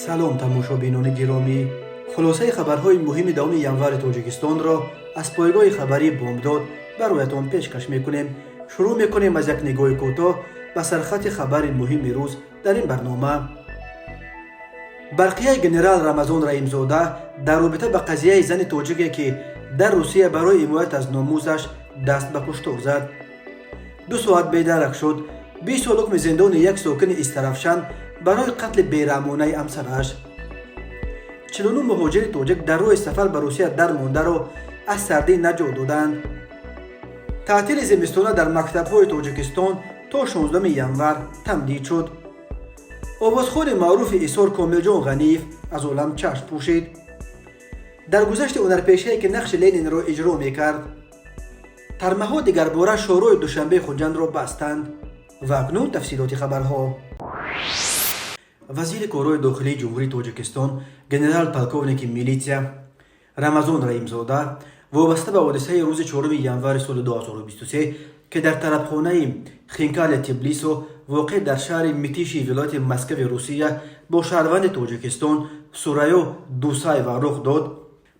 салом тамошобинони гиромӣ, хулосаи хабарҳои муҳими давоми январи тоҷикистонро аз пойгоҳи хабарӣ бомдод бароятон пешкаш мекунем. шурӯъ мекунем аз як нигоҳи кӯтоҳ ба сархати хабари муҳими рӯз дар ин барнома. барқияи генерал Рамазон Раимзода дар робита ба қазияи зани тоҷике ки дар Русия барои ҳимоят аз номусаш даст ба куштор зад. 2 соат бедарак шуд. 20 сол ҳукми зиндони як сокини Истарафшан барои қатли бераҳмонаи ҳамсараш. 49 муҳоҷири тоҷик дар роҳи сафар ба Русия дармондаро аз сардӣ наҷот доданд. таътили зимистона дар мактабҳои Тоҷикистон то 16 январ тамдид шуд. овозхони маъруфи Исор Комилҷон Ғаниев аз олам чашм пӯшид. дар гузашти ҳунарпешае ки нақши Ленинро иҷро мекард. тармаҳо дигарбора шӯрои душанбеи Хуҷандро бастанд. ва акнун тафсилоти хабарҳо. вазири корҳои дохилии ҷумҳурии Тоҷикистон генерал-полковники милитсия Рамазон Раимзода вобаста ба ҳодисаи рӯзи 4 январи соли 2023 ки дар тарабхонаи Хинкали Тбилисо воқеъ дар шаҳри Митиши вилояти Москваи Русия бо шаҳрванди Тоҷикистон Сурайо Дусаева рух дод,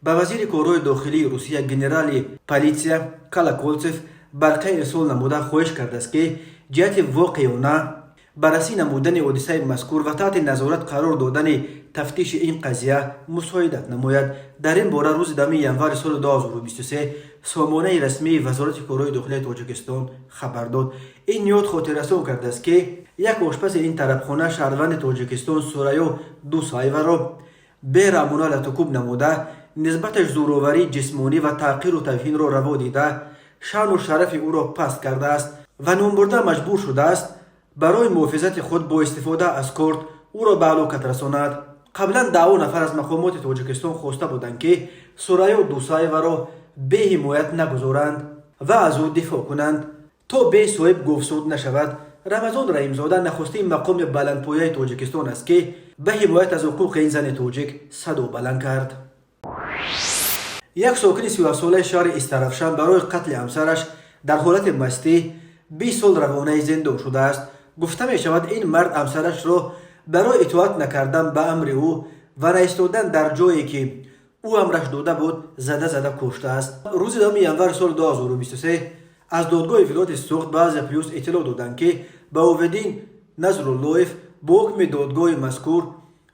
ба вазири корҳои дохилии Русия генерали политсия Колокольцев барқаи ирсол намуда хоҳиш кардааст ки ҷиҳати воқеона баррасӣ намудани ҳодисаи мазкур ва таҳти назорат қарор додани тафтиши ин қазия мусоидат намояд. дар ин бора рӯзи 2 январи соли 2023 сомонаи расмии вазорати корҳои дохилии Тоҷикистон хабар дод. ин ниҳод хотиррасон кардааст ки як ошпази ин тарабхона шаҳрванди Тоҷикистон Сурайо Дусаеваро бераҳмона латукуб намуда, нисбаташ зӯроварӣ ҷисмонӣ ва таҳқиру тавҳинро раво дида, шаъну шарафи ӯро паст кардааст ва номбурда маҷбур шудааст барои муҳофизати худ бо истифода аз корт ӯро ба ҳалокат расонад. қаблан 10 нафар аз мақомоти Тоҷикистон хоста буданд ки Сурайо Дусаеваро беҳимоят нагузоранд ва аз ӯ дифоъ кунанд, то бесоҳиб гуфсуд нашавад. Рамазон Раимзода нахустин мақоми баландпояи Тоҷикистон аст ки ба ҳимоят аз ҳуқуқи ин зани тоҷик садо баланд кард. як сокини 37-солаи шаҳри Истарафшан барои қатли ҳамсараш дар ҳолати мастӣ 20 сол равонаи зиндон шудааст. гуфта мешавад ин мард ҳамсарашро барои итоат накардан ба амри ӯ ва наистодан дар ҷое ки ӯ амраш дода буд зада куштааст. рӯзи 2 январи соли 2023 аз додгоҳи вилояти Суғд ба Азия Плюс иттилоъ доданд ки Баҳовиддин Назруллоев бо ҳукми додгоҳи мазкур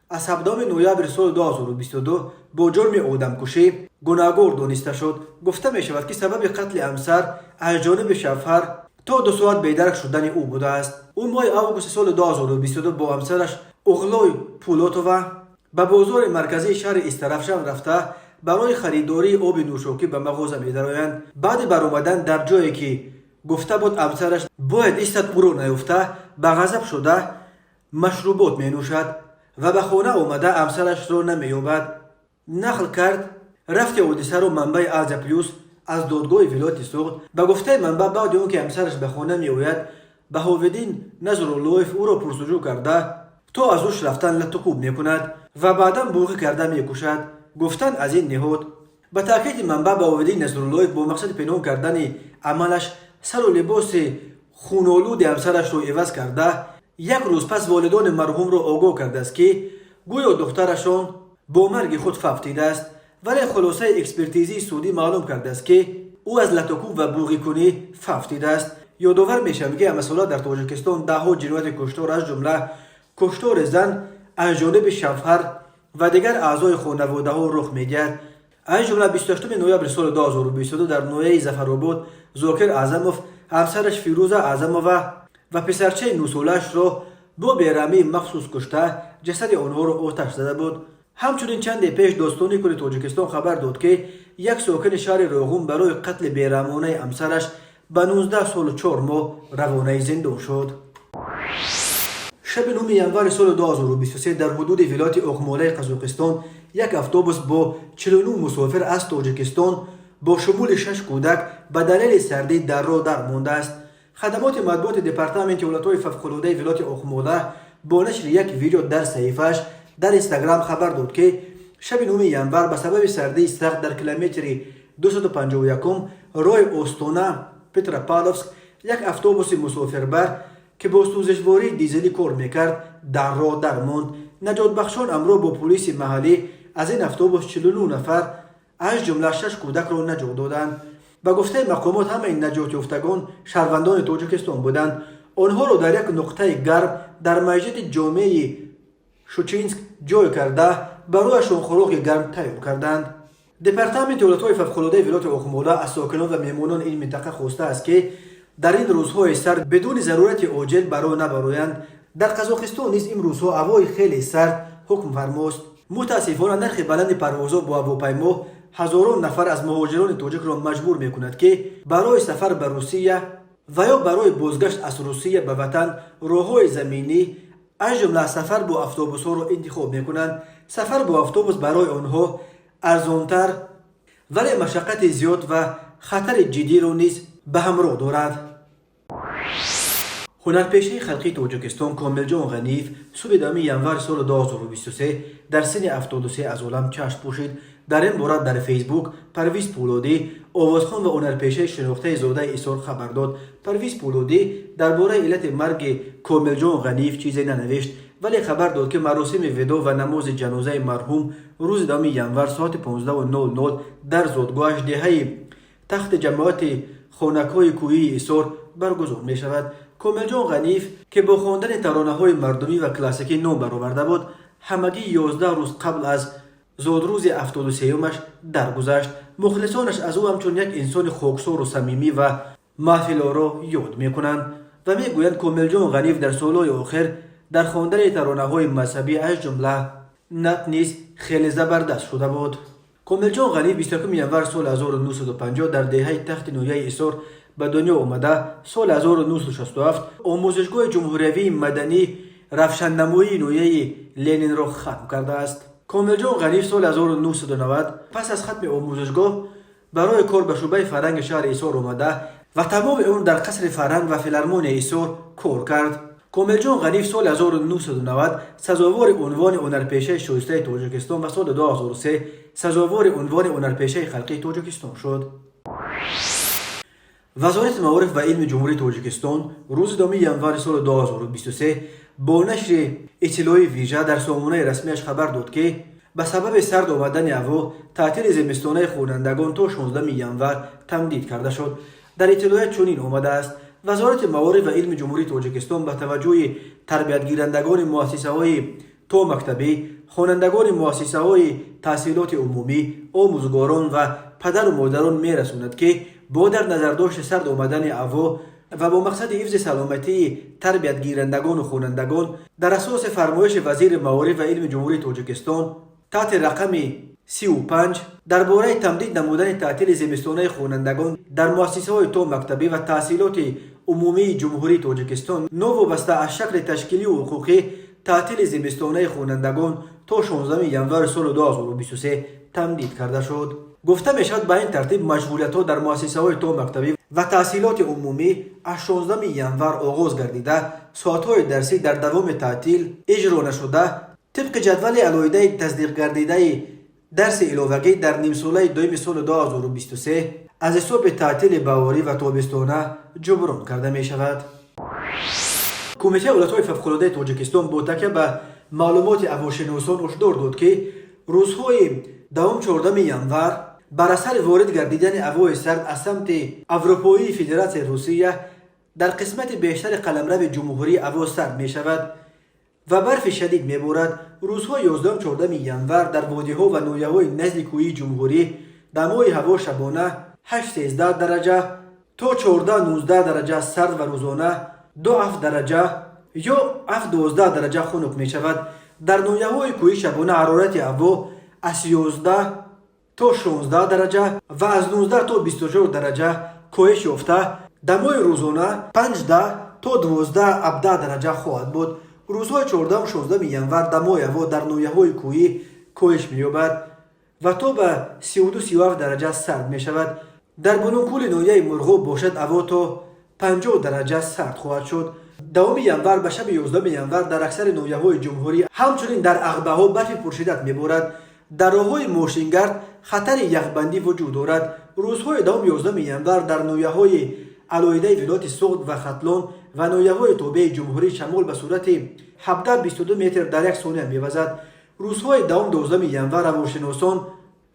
аз 7 ноябри соли 2022 бо ҷурми одамкушӣ гунаҳгор дониста шуд. гуфта мешавад ки сабаби қатли ҳамсар аз ҷониби шавҳар то 2 соат бедарак шудани ӯ будааст. ӯ моҳи августи соли 2022 бо ҳамсараш Уғлой Пулотова ба бозори марказии шаҳри Истарафшан рафта барои харидории оби нӯшокӣ ба мағоза медароянд. баъди баромадан дар ҷое ки гуфта буд ҳамсараш бояд истат ӯро наёфта, ба ғазаб шуда машрубот менӯшад ва ба хона омада ҳамсарашро намеёбад. нақл кард рафти ҳодисаро манбаи Азия Плюс аз додгоҳи вилояти Суғд. ба гуфтаи манба баъди он ки ҳамсараш ба хона меояд, Баҳовиддин Назруллоев ӯро пурсуҷӯ карда то аз ӯ рафтан латукуб мекунад ва баъдан буғӣ карда мекушад. гуфтан аз ин ниҳод. ба таъкиди манба Баҳовиддин Назруллоев бо мақсади пинҳон кардани амалаш сару либоси хунолуди ҳамсарашро иваз карда, як рӯз пас волидони марҳумро огоҳ кардааст ки гӯё духтарашон бо марги худ фавтидааст, вале хулосаи экспертизии судӣ маълум кардааст ки ӯ аз латукуб ва буғикунӣ фавтидааст. ёдовар мешавем ки амасола дар Тоҷикистон даҳҳо ҷинояти куштор аз ҷумла куштори зан аз ҷониби шавҳар ва дигар аъзои хонаводаҳо рух медиҳад. аз ҷумла 28 ноябри соли 2022 дар ноҳияи Зафаробод Зокир Аъзамов ҳамсараш Фирӯза Аъзамова ва писарчаи 9-солаашро бо бераҳмии махсус кушта, ҷасади онҳоро оташ зада буд. ҳамчунин чанде пеш Достони кули Тоҷикистон хабар дод ки як сокини шаҳри Роғун барои қатли бераҳмонаи ҳамсараш ба 19 солу 4 моҳ равонаи зиндон шуд. шаби 9 январи соли 2023 дар ҳудуди вилояти Оқмолаи Қазоқистон як автобус бо 49 мусофир аз Тоҷикистон бо шумули 6 кӯдак ба далели сардӣ дар роҳ дар мондааст. хадамоти матбуоти департаменти ҳолатҳои фавқулодаи вилояти Оқмола бо нашри як видео дар саҳифааш дар Инстаграм хабар дод ки шаби 9 январ ба сабаби сардии сахт дар километри 251 роҳи Остона Петропавловск як автобуси мусофирбар که با سوزشواری دیزلی کار میکرد در راه درماند. наҷотбахшон амро бо полиси маҳаллӣ аз ин автобус 49 нафар аз ҷумла 6 кӯдакро наҷот доданд. ба гуфтаи мақомот ҳамаи наҷотёфтагон шаҳрвандони тоҷикистон буданд. онҳоро дар як нуқтаи гарм дар масҷиди ҷомеи шучинск ҷой карда барояшон хӯроки гарм тайёр карданд. департаменти ҳолатҳои фавқулоддаи вилояти Оқмола аз сокинон ва меҳмонони ин минтақа хостааст ки дар ин рӯзҳои сард бидуни зарурати оҷил баро набароянд. дар Қазоқистон низ ин рӯзҳо ҳавои хеле сард ҳукм фармост. мутаассифона нархи баланди парвозҳо бо ҳавопаймо ҳазорон нафар аз муҳоҷирони тоҷикро маҷбур мекунад ки барои сафар ба Русия ва ё барои бозгашт аз Русия ба ватан роҳҳои заминӣ аз ҷумла сафар бо автобусҳоро интихоб мекунанд. сафар бо автобус барои онҳо арзонтар, вале машаққати зиёд ва хатари ҷиддиро низ ба ҳамроҳ дорад. ҳунарпешаи халқии Тоҷикистон Комилҷон Ғаниев суби 2 январи соли 2023 дар синни 73 аз олам чашм пӯшид. дар ин бора дар фейсбук Парвиз Пӯлодӣ, овозхон ва ҳунарпешаи шинохтаи зодаи Исор хабар дод. Парвиз Пӯлодӣ дар бораи иллати марги Комилҷон Ғаниев чизе нанавишт, вале хабар дод ки маросими видо ва намози ҷанозаи марҳум рӯзи 2 январ соати 15:00 дар зодгоҳаш деҳаи тахти ҷамоати хонакҳои кӯҳии Исор баргузор мешавад. Комилҷон Ғаниев ки бо хондани таронаҳои мардумӣ ва классикӣ ном бароварда буд, ҳамагӣ 11 рӯз қабл аз зодрӯзи 73-умаш даргузашт. мухлисонаш аз ӯ ҳамчун як инсони хоксору самимӣ ва маҳфилоро ёд мекунанд ва мегӯянд Комилҷон Ғаниев дар солҳои охир дар хондани таронаҳои мазҳабӣ аз ҷумла нат низ хеле забардаст шуда буд. Комилҷон Ғаниев 21 январ соли 1950 дар деҳаи тахти ноҳияи Исор ба дунё омада, соли 1967 омӯзишгоҳи ҷумҳуриявии маданӣ равшannамоии ноҳияи Ленинро хатм кардааст. Комилҷон Ғаниев соли 1990 пас аз хатми омӯзишгоҳ барои кор ба шӯъбаи фарҳанги шаҳри Исор омада ва тамоми умр дар қасри фарҳанг ва филармонияи Исор кор кард. Комилҷон Ғаниев соли 1990 сазовори унвони ҳунарпешаи шоистаи Тоҷикистон ва соли 2003 сазовори унвони ҳунарпешаи халқии Тоҷикистон шуд. вазорати маориф ва илми ҷумҳурии Тоҷикистон рӯзи 2 январи соли 2023 бо нашри иттилои вижа дар сомонаи расмияш хабар дод ки ба сабаби сард омадани ҳаво таътили зимистонаи хонандагон то 16 январ тамдид карда шуд. дар иттилоят чунин омадааст: вазорати маориф ва илми ҷумҳурии Тоҷикистон ба таваҷҷӯҳи тарбиятгирандагони муассисаҳои то мактабӣ, хонандагони муассисаҳои таҳсилоти умумӣ, омӯзгорон ва падару модарон мерасонад ки бо дар назардошти сард омадани ҳаво ва бо мақсади ҳифзи саломатии тарбиятгирандагону хонандагон дар асоси фармоиши вазири маориф ва илми ҷумҳурии Тоҷикистон таҳти рақами 35 дар бораи тамдид намудани таътили зимистонаи хонандагон дар муассисаҳои то мактабӣ ва таҳсилоти умумии ҷумҳурии Тоҷикистон новобаста аз шакли ташкилию ҳуқуқӣ таътили зимистонаи хонандагон то 16 январи соли 2023 тамдид карда шуд. гуфта мешавад ба ин тартиб машғулиятҳо дар муассисаҳои то мактабӣ ва таҳсилоти умумӣ аз 16 январ оғоз гардида, соатҳои дарсӣ дар давоми таътил иҷро нашуда, тибқи ҷадвали алоҳидаи тасдиқгардидаи дарси иловагӣ дар нимсолаи дуюми соли 2023 аз ҳисоби таътили баҳорӣ ва тобистона ҷуброн карда мешавад. Кумитаи ҳолатҳои фавқулоддаи Тоҷикистон бо такя ба маълумоти ҳавошиносон ҳушдор дод ки рӯзҳои 2-14 январ бар асари ворид гардидани ҳавои сард аз самти Аврупоии Федератсияи Русия дар қисмати бештари қаламрави ҷумҳурӣ ҳаво сард мешавад ва барфи шадид меборад. рӯзҳои 11-14 январ дар водиҳо ва ноҳияҳои назди кӯҳии ҷумҳурӣ дамои ҳаво шабона 8-13 дараҷа то 14-19 дараҷа сард ва рӯзона 2-7 дараҷа ё 7-12 дараҷа хунук мешавад. дар ноҳияҳои кӯҳӣ шабона ҳарорати ҳаво аз 11 то 16 дараҷа ва аз 19 то 24 дараҷа коҳиш ёфта, дамои рӯзона 15 то 12-17 дараҷа хоҳад буд. рӯзҳои 14-16 январ дамои ҳаво дар ноҳияҳои кӯҳӣ коҳиш меёбад ва то ба 32-37 дараҷа сард мешавад. дар булункӯли ноҳияи Мурғоб бошад ҳаво то 50 дараҷа сард хоҳад шуд. 2 январ ба шаби 11 январ дар аксари ноҳияҳои ҷумҳурӣ ҳамчунин дар ағбаҳо барфи пуршиддат меборад. дар роҳҳои мошингард хатари яхбандӣ вуҷуд дорад. рӯзҳои 2-11 январ дар ноҳияҳои алоҳидаи вилояти Суғд ва Хатлон و نویه‌های توبه جمهوری شمول به صورت 17-22 متر در یک ثانیه می‌وزد. روزهای دوم 12 ینور روانشناسان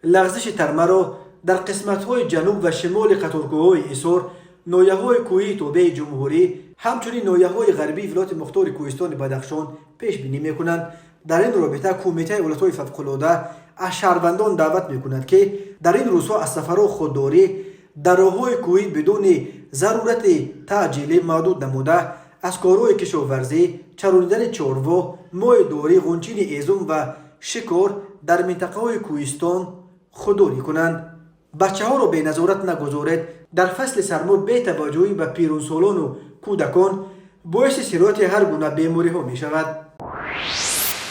لغزش ترمه را در قسمت‌های جنوب و شمال قطارگاه‌های ایسور، نویه‌های کوهی توبه جمهوری، همچنین نویه‌های غربی ولایت مختار کوهستان بدخشان پیش بینی می‌کنند. در این رابطه کمیته ولایت‌های فوق‌العاده از شهروندان دعوت می‌کند که در این روزها از سفرها خودداری در راه‌های کوهی بدون ضرورت تعجیلی محدود نموده، از کارهای کشاورزی، چرانیدن چاروا، ماه داری، غنچین ایزم و شکار در منطقه‌های کوهستان خودداری کنند. بچه‌ها را به نظارت نگذارید. در فصل سرما بی توجهی به پیرانسالان و کودکان باعث سرایت هر گونه بیماری‌ها می‌شود.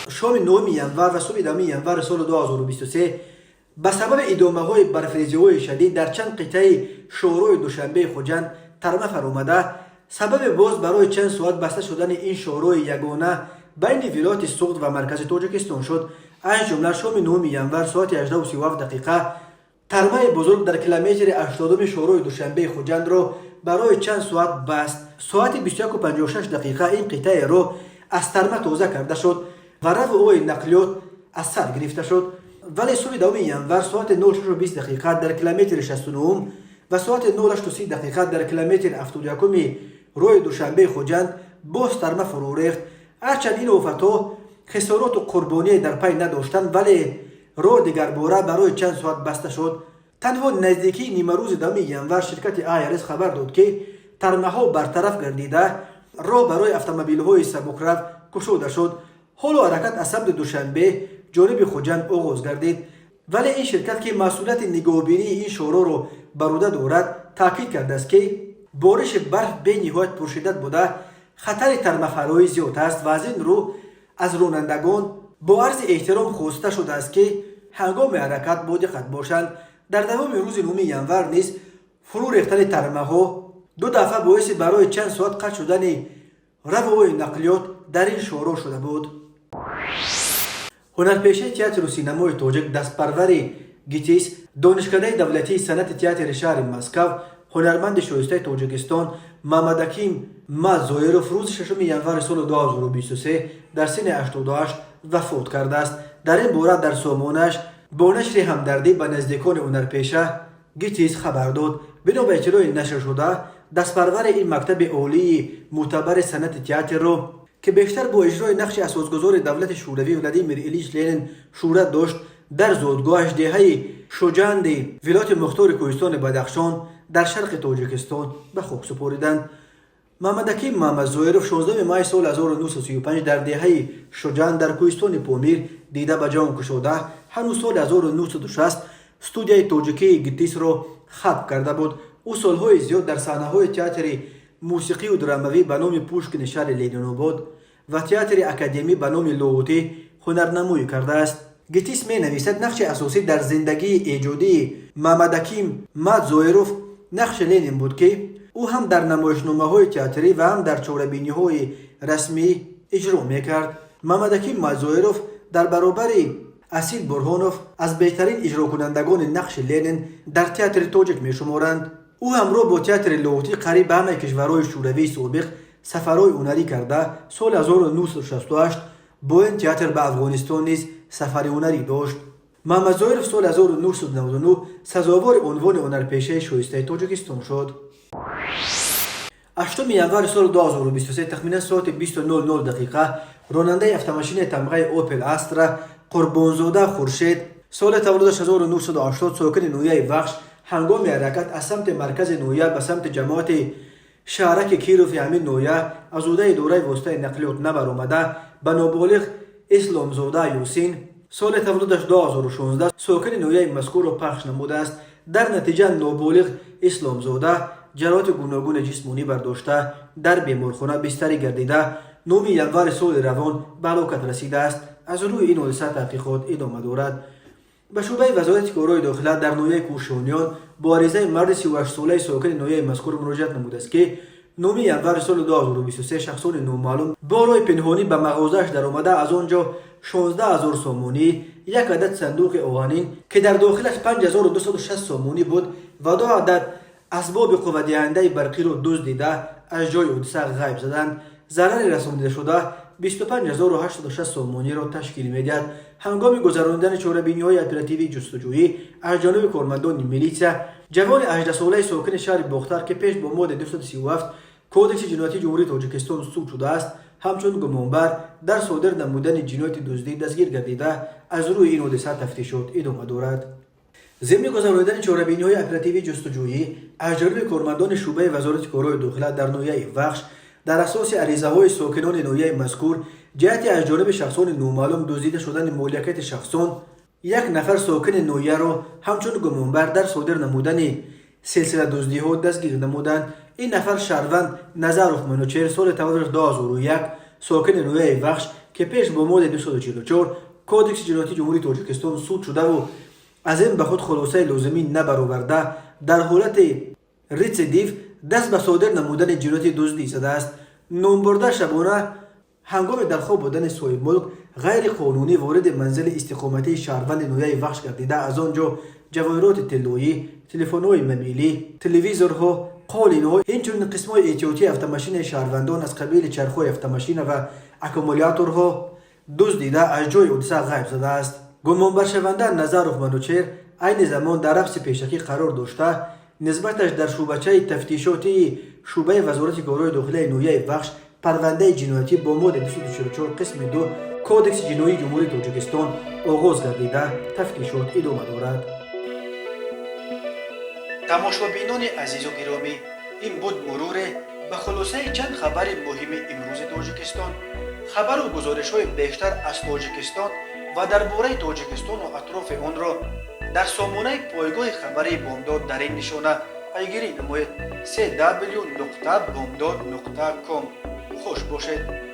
شام 9 ینور و صبح 10 ینور سال 2023 به سبب ادامه‌های برفریزی‌های شدید در چند قطعه شورای دوشنبه خوجند ترمه فرآمده، سبب باز برای چند ساعت بسته شدن این شورای یگانه بین ولایت سوخت و مرکز تاجیکستان شد. از جمله شام 9 ینور ساعت 18:37 ترمه بزرگ در کیلومتر 80 شورای دوشنبه خوجند را برای چند ساعت بست. ساعت 21:56 این قطعه را از ترمه تازه کرده شد و رفع نقلیات از سر گرفته شد. ولی صبح 2 ینور ساعت 06:20 در کیلومتر 69 و ساعت 08:30 در کیلومتر 71 روی دوشنبه خوجند باز ترمه فرو ریخت. هرچند این آفت‌ها خسارات و قربانی در پی نداشتند، ولی راه دیگر باره برای چند ساعت بسته شد. تنها نزدیکی نیمه روز 2 ینور شرکت آیرس خبر داد که ترمه ها برطرف گردیده، راه برای اتومبیل‌های سبکرو گشوده شد. حالا حرکت از سمت دوشنبه جانب خوجند آغاز گردید. ولی این شرکت که مسئولیت نگهبانی این شورا را بر عهده دارد تاکید کرده است که بارش برف به نهایت پرشدت بوده، خطر ترمه فرایی زیاد است و از این رو از رانندگان با عرض احترام خواسته شده است که هنگام حرکت با دقت باشند. در دوام روز 9 ینور نیز فرو ریختن ترمه ها 2 دفعه باعث برای چند ساعت قطع شدن رفع نقلیات در این شورا شده بود. هنرپیشه تئاتر و سینمای تاجیک دستپرور گیتیس، دانشکده دولتی صنعت تئاتر شهر مسکو، هنرمند شایسته تاجیکستان محمدکیم مازویروف روز 6 ینور سال 2023 در سن 88 وفات کرده است. در این باره در سامانش با نشر همدردی به نزدیکان هنرپیشه گیتیس خبر داد. بنا به اطلاع نشر شده، دستپرور این مکتب عالی معتبر صنعت تئاتر را که بیشتر با اجرای نقش اساسگذار دولت شوروی ولادیمیر ایلیچ لنین شهرت داشت، در زادگاهش دهه شجاند ولایت مختار کوهستان بدخشان در شرق تاجیکستان به خاک سپردند. محمدکیم مامزویروف 16 مای سال 1935 در دهه شجاند در کوهستان پامیر دیده به جان گشوده، هنوز سال 1960 استودیوی تاجیکی گیتیس را خلق کرده بود. او سالهای زیاد در صحنه‌های تئاتر موسیقی و دراموی به نام پوشکین شهر لنین‌آباد و تئاتر اکادمی به نام لاهوتی هنرنمایی کرده است. گیتیس می نویسد نقش اساسی در زندگی ایجادی محمدکیم مازویروف نقش لنین بود که او هم در نمایشنامه‌های تئاتری و هم در چهره‌بینی‌های رسمی اجرا می‌کرد. محمدکیم مازویروف در برابر اسیل برهانوف از بهترین اجرا کنندگان نقش لنین در تئاتر تاجیک می‌شمارند. او همراه با تئاتر لاهوتی قریب به همه کشورهای شوروی سابق سفرهای هنری کرده. سال 1968 با این تئاتر به افغانستان نیز سفر هنری داشت. مامزویروف سال 1999 سزاوار عنوان هنرپیشه شایسته تاجیکستان شد. 8 ینور سال 2023 تخمینا ساعت 20:00 راننده اتومبیل تمغه اوپل استرا قربانزاده خورشید سال تولدش 1980 ساکن نویه وخش هنگام حرکت از سمت مرکز نویه به سمت جماعت شهرک کیروف همین نویه از عهده دوره واسطه نقلیات نبر آمده به نابالغ اسلامزاده یوسین سال تولدش 2016 ساکن نویه مذکور را پخش نموده است. در نتیجه نابالغ اسلامزاده جراحات گوناگون جسمانی برداشته در بیمارخانه بستری گردیده 9 ینور سال روان به هلاکت رسیده است. از روی این حادثه تحقیقات ادامه دارد. به شعبه وزارت کارهای داخله در نویه کوشانیان با عریضه مرد 38 ساله ساکن نویه مذکور مراجعت نموده است که 9 ینور سال 2023 شخصان نامعلوم با راه پنهانی به مغازه‌اش در آمده از آنجا 16000 سامانی، یک عدد صندوق آهنین که در داخلش 5260 سامانی بود و 2 عدد اسباب قوت دهنده برقی را دزدیده از جای حادثه غیب زدند. ضرر رسانیده شده 25080 سامانی را تشکیل می‌دهد. هنگام گذراندن چاره‌بینی‌های اپراتیوی جستجویی از جانب کارمندان میلیسیا، جوان 18 ساله ساکن شهر باختر که پیش با ماده 237 کودکس جنایتی جمهوری تاجیکستان سود شده است، همچون گمانبر در صادر نمودن جنایت دزدی دستگیر گردیده از روی این حادثه تفتیشات ادامه دارد. ضمن گذراندن چاره‌بینی‌های اپراتیوی جستجویی از جانب کارمندان شعبه وزارت کارهای داخله در ناحیه وخش، در اساس عریضه‌های ساکنان ناحیه مذکور جهت از جانب شخصان نامعلوم دزدیده شدن مالکیت شخصان، یک نفر ساکن ناحیه را همچون گمانبر در صادر نمودن سلسله دزدی‌ها دستگیر نمودند. این نفر شهروند نظرف منوچهر سال تولد 2001 ساکن ناحیه وخش که پیش با ماده 244 کودکس جنایتی جمهوری تاجیکستان سود شده و از این به خود خلاصه لازمی نبرآورده در حالت ریسیدیو دست به صادر نمودن جنایت دزدی زده است. نامبرده شبانه هنگام در خواب بودن صاحب ملک غیر قانونی وارد منزل استقامتی شهروند ناحیه وخش گردیده از آنجا جواهرات طلایی، تلفن‌های موبیلی، تلویزورها، قالین‌ها، همچنین قسم‌های احتیاطی автомاشین شهروندان از قبیل چرخ‌های автомاشین و اکومولاتورها دزدیده از جای حادثه غیب زده است. گمانبر شونده نظرف منوچهر عین زمان در حبس پیشکی قرار داشته، نسبتش در شعبچه تفتیشاتی شعبه وزارت کارهای داخلی ناحیه وخش پرونده جنایتی با ماده 244 قسم 2 کودکس جنایی جمهوری تاجیکستان آغاز گردیده تفتیشات ادامه دارد. تماشابینان عزیز و گرامی، این بود مرور به خلاصه چند خبر مهم امروز تاجیکستان. خبر و گزارش‌های بیشتر از تاجیکستان و درباره تاجیکستان و اطراف آن را در سامانه پایگاه خبری بامداد در این نشانه پیگیری نمایید: www.bamdad.com. خوش باشید.